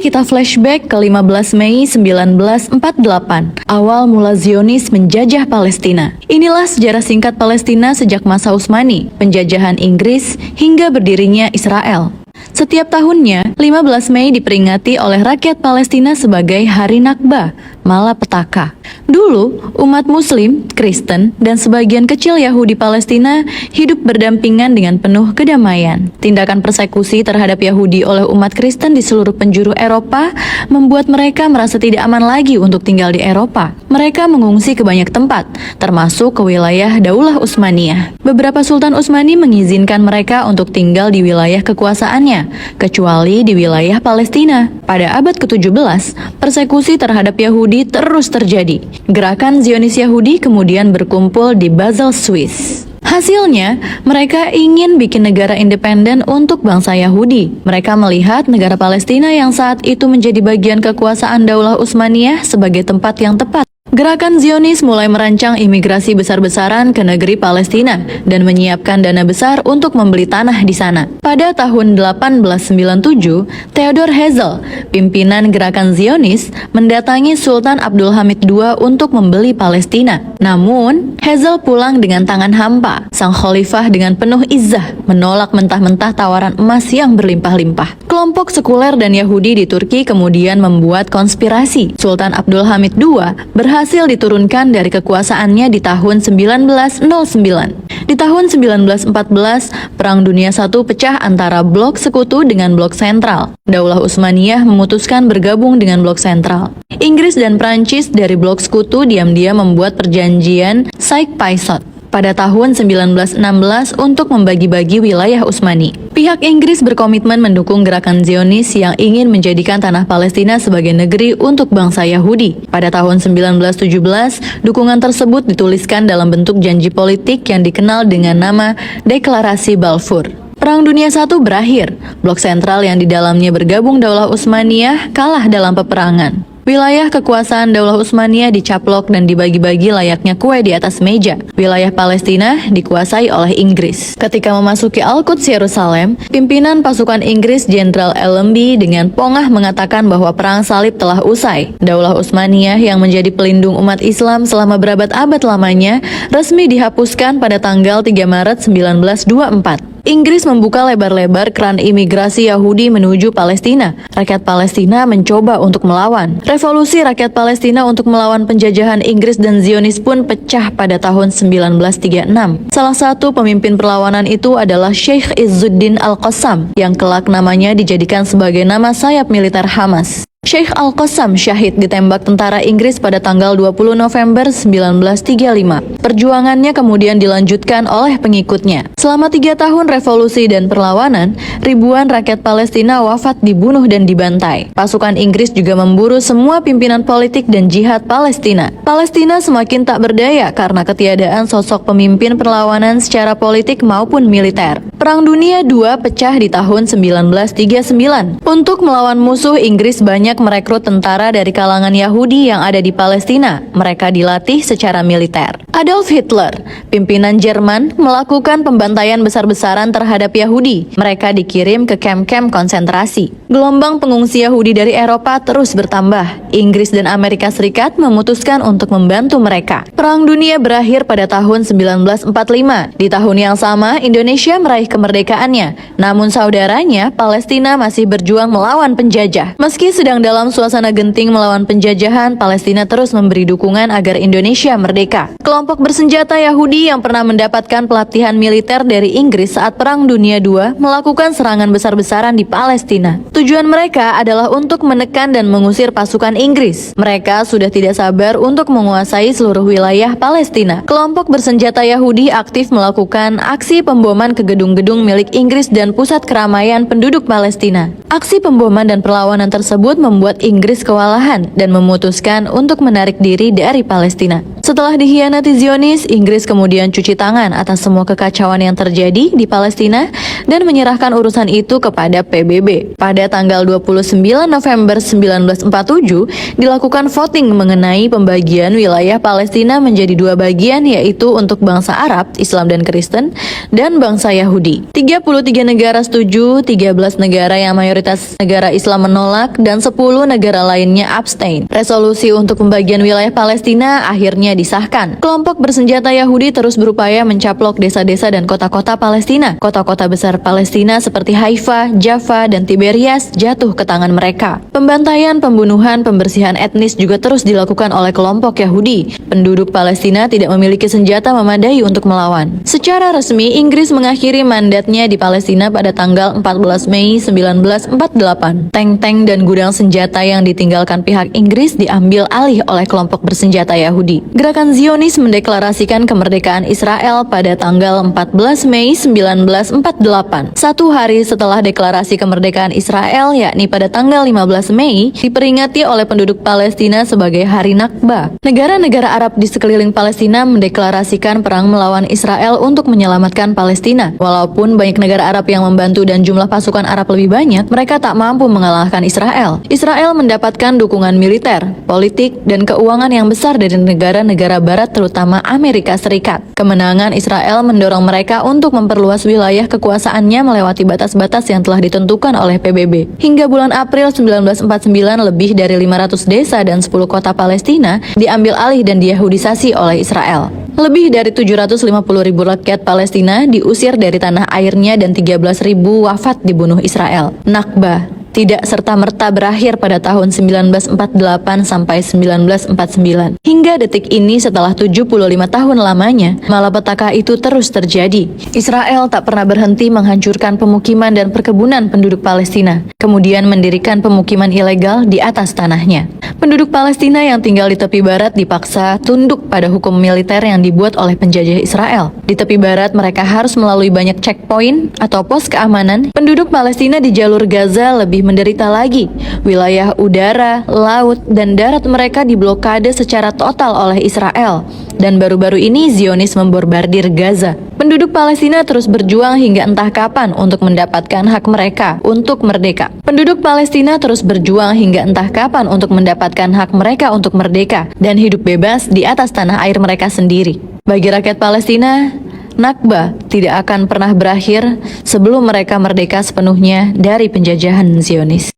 kita flashback ke 15 Mei 1948, awal mula Zionis menjajah Palestina. Inilah sejarah singkat Palestina sejak masa Utsmani, penjajahan Inggris, hingga berdirinya Israel. Setiap tahunnya, 15 Mei diperingati oleh rakyat Palestina sebagai Hari Nakba, malapetaka. Dulu, umat Muslim, Kristen, dan sebagian kecil Yahudi Palestina hidup berdampingan dengan penuh kedamaian. Tindakan persekusi terhadap Yahudi oleh umat Kristen di seluruh penjuru Eropa membuat mereka merasa tidak aman lagi untuk tinggal di Eropa. Mereka mengungsi ke banyak tempat, termasuk ke wilayah Daulah Utsmaniyah. Beberapa Sultan Utsmani mengizinkan mereka untuk tinggal di wilayah kekuasaannya, kecuali di wilayah Palestina. Pada abad ke-17, persekusi terhadap Yahudi terus terjadi. Gerakan Zionis Yahudi kemudian berkumpul di Basel, Swiss. Hasilnya, mereka ingin bikin negara independen untuk bangsa Yahudi. Mereka melihat negara Palestina yang saat itu menjadi bagian kekuasaan Daulah Utsmaniyah sebagai tempat yang tepat. Gerakan Zionis mulai merancang imigrasi besar-besaran ke negeri Palestina dan menyiapkan dana besar untuk membeli tanah di sana. Pada tahun 1897, Theodor Herzl, pimpinan gerakan Zionis, mendatangi Sultan Abdul Hamid II untuk membeli Palestina. Namun, Herzl pulang dengan tangan hampa. Sang khalifah dengan penuh izzah menolak mentah-mentah tawaran emas yang berlimpah-limpah. Kelompok sekuler dan Yahudi di Turki kemudian membuat konspirasi. Sultan Abdul Hamid II berhasil diturunkan dari kekuasaannya di tahun 1909. Di tahun 1914, Perang Dunia I pecah antara blok sekutu dengan blok sentral. Daulah Utsmaniyah memutuskan bergabung dengan blok sentral. Inggris dan Prancis dari blok sekutu diam-diam membuat perjanjian Sykes-Picot pada tahun 1916 untuk membagi-bagi wilayah Utsmani. Pihak Inggris berkomitmen mendukung gerakan Zionis yang ingin menjadikan tanah Palestina sebagai negeri untuk bangsa Yahudi. Pada tahun 1917, dukungan tersebut dituliskan dalam bentuk janji politik yang dikenal dengan nama Deklarasi Balfour. Perang Dunia I berakhir. Blok sentral yang di dalamnya bergabung Daulah Utsmaniyah kalah dalam peperangan. Wilayah kekuasaan Daulah Utsmaniyah dicaplok dan dibagi-bagi layaknya kue di atas meja. Wilayah Palestina dikuasai oleh Inggris. Ketika memasuki Al-Quds Yerusalem, pimpinan pasukan Inggris Jenderal Allenby dengan pongah mengatakan bahwa perang salib telah usai. Daulah Utsmaniyah yang menjadi pelindung umat Islam selama berabad-abad lamanya resmi dihapuskan pada tanggal 3 Maret 1924. Inggris membuka lebar-lebar keran imigrasi Yahudi menuju Palestina. Rakyat Palestina mencoba untuk melawan. Revolusi rakyat Palestina untuk melawan penjajahan Inggris dan Zionis pun pecah pada tahun 1936. Salah satu pemimpin perlawanan itu adalah Sheikh Izzuddin Al-Qassam, yang kelak namanya dijadikan sebagai nama sayap militer Hamas. Sheikh Al-Qassam syahid ditembak tentara Inggris pada tanggal 20 November 1935. Perjuangannya kemudian dilanjutkan oleh pengikutnya. Selama 3 tahun revolusi dan perlawanan, ribuan rakyat Palestina wafat, dibunuh dan dibantai. Pasukan Inggris juga memburu semua pimpinan politik dan jihad Palestina. Palestina semakin tak berdaya karena ketiadaan sosok pemimpin perlawanan secara politik maupun militer. Perang Dunia II pecah di tahun 1939. Untuk melawan musuh, Inggris banyak merekrut tentara dari kalangan Yahudi yang ada di Palestina. Mereka dilatih secara militer. Adolf Hitler, pimpinan Jerman, melakukan pembantaian besar-besaran terhadap Yahudi. Mereka dikirim ke kamp-kamp konsentrasi. Gelombang pengungsi Yahudi dari Eropa terus bertambah. Inggris dan Amerika Serikat memutuskan untuk membantu mereka. Perang Dunia berakhir pada tahun 1945. Di tahun yang sama, Indonesia meraih kemerdekaannya. Namun saudaranya, Palestina masih berjuang melawan penjajah. Meski sedang dalam suasana genting melawan penjajahan, Palestina terus memberi dukungan agar Indonesia merdeka. Kelompok bersenjata Yahudi yang pernah mendapatkan pelatihan militer dari Inggris saat Perang Dunia II melakukan serangan besar-besaran di Palestina. Tujuan mereka adalah untuk menekan dan mengusir pasukan Inggris. Mereka sudah tidak sabar untuk menguasai seluruh wilayah Palestina. Kelompok bersenjata Yahudi aktif melakukan aksi pemboman ke gedung-gedung milik Inggris dan pusat keramaian penduduk Palestina. Aksi pemboman dan perlawanan tersebut membuat Inggris kewalahan dan memutuskan untuk menarik diri dari Palestina. Setelah dikhianati Zionis, Inggris kemudian cuci tangan atas semua kekacauan yang terjadi di Palestina dan menyerahkan urusan itu kepada PBB. Pada tanggal 29 November 1947, dilakukan voting mengenai pembagian wilayah Palestina menjadi dua bagian, yaitu untuk bangsa Arab, Islam dan Kristen, dan bangsa Yahudi. 33 negara setuju, 13 negara yang mayoritas negara Islam menolak, dan 10 negara lainnya abstain. Resolusi untuk pembagian wilayah Palestina akhirnya disahkan. Kelompok bersenjata Yahudi terus berupaya mencaplok desa-desa dan kota-kota Palestina. Kota-kota besar Palestina seperti Haifa, Jaffa, dan Tiberias jatuh ke tangan mereka. Pembantaian, pembunuhan, pembersihan etnis juga terus dilakukan oleh kelompok Yahudi. Penduduk Palestina tidak memiliki senjata memadai untuk melawan. Secara resmi, Inggris mengakhiri mandatnya di Palestina pada tanggal 14 Mei 1948. Tank-tank dan gudang senjata yang ditinggalkan pihak Inggris diambil alih oleh kelompok bersenjata Yahudi. Gerakan Zionis mendeklarasikan kemerdekaan Israel pada tanggal 14 Mei 1948. Satu hari setelah deklarasi kemerdekaan Israel, yakni pada tanggal 15 Mei, diperingati oleh penduduk Palestina sebagai Hari Nakba. Negara-negara Arab di sekeliling Palestina mendeklarasikan perang melawan Israel untuk menyelamatkan Palestina. Walaupun banyak negara Arab yang membantu dan jumlah pasukan Arab lebih banyak, mereka tak mampu mengalahkan Israel. Israel mendapatkan dukungan militer, politik, dan keuangan yang besar dari negara-negara Barat, terutama Amerika Serikat. Kemenangan Israel mendorong mereka untuk memperluas wilayah kekuasaannya melewati batas-batas yang telah ditentukan oleh PBB. Hingga bulan April 1949, lebih dari 500 desa dan 10 kota Palestina diambil alih dan diyahudisasi oleh Israel. Lebih dari 750.000 rakyat Palestina diusir dari tanah airnya dan 13.000 wafat dibunuh Israel. Nakba tidak serta-merta berakhir pada tahun 1948 sampai 1949. Hingga detik ini, setelah 75 tahun lamanya, malapetaka itu terus terjadi. Israel tak pernah berhenti menghancurkan pemukiman dan perkebunan penduduk Palestina, kemudian mendirikan pemukiman ilegal di atas tanahnya. Penduduk Palestina yang tinggal di tepi barat dipaksa tunduk pada hukum militer yang dibuat oleh penjajah Israel. Di tepi barat, mereka harus melalui banyak checkpoint atau pos keamanan. Penduduk Palestina di jalur Gaza lebih menderita lagi. Wilayah udara, laut, dan darat mereka diblokade secara total oleh Israel. Dan baru-baru ini Zionis membombardir Gaza. Penduduk Palestina terus berjuang hingga entah kapan untuk mendapatkan hak mereka untuk merdeka. Penduduk Palestina terus berjuang hingga entah kapan untuk mendapatkan hak mereka untuk merdeka dan hidup bebas di atas tanah air mereka sendiri. Bagi rakyat Palestina, Nakba tidak akan pernah berakhir sebelum mereka merdeka sepenuhnya dari penjajahan Zionis.